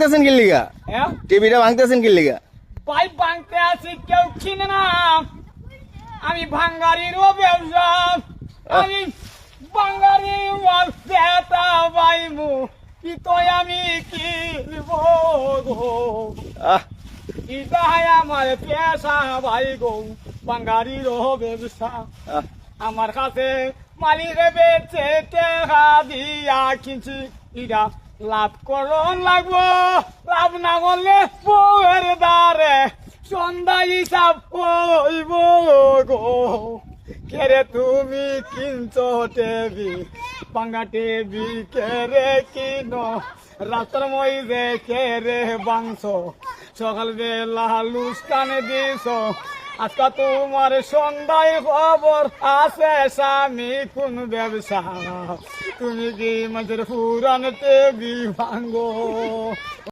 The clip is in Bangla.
ভাঙতেছেন কি লিগা? টিভিটা ভাঙতেছেন কি লিগা? পাইপ ভাঙতে আছি, কেউ কিনে না। আমি ভাঙ্গারিরও ব্যবসা, আমি ভাঙ্গারি ব্যবসা বাইমু, কি তো আমি কিনব গো, ইটাই আমার পেশা ভাই গো, ভাঙ্গারিরও ব্যবসা। আমার কাছে মালিরে বেচে টেকা দিয়া কিনছি, ইটা লাভ করন লাগবো, লাভ না করলে বউয়ের দ্বারে সন্ধ্যা হিসাব হইব গো। কেরে তুমি কিনছো টেবি, ভাঙ্গা টেবি কেরে কিনো, রাত্র মধ্যে কেরে বাংশ, সকাল বেলা লুস্কানে দিছ। আজকা তোমার সন্ধ্যায় খবর আছে স্বামী কোন ব্যবসা, তুমি কি মাঝের পুরান টেবি ভাঙ্গো।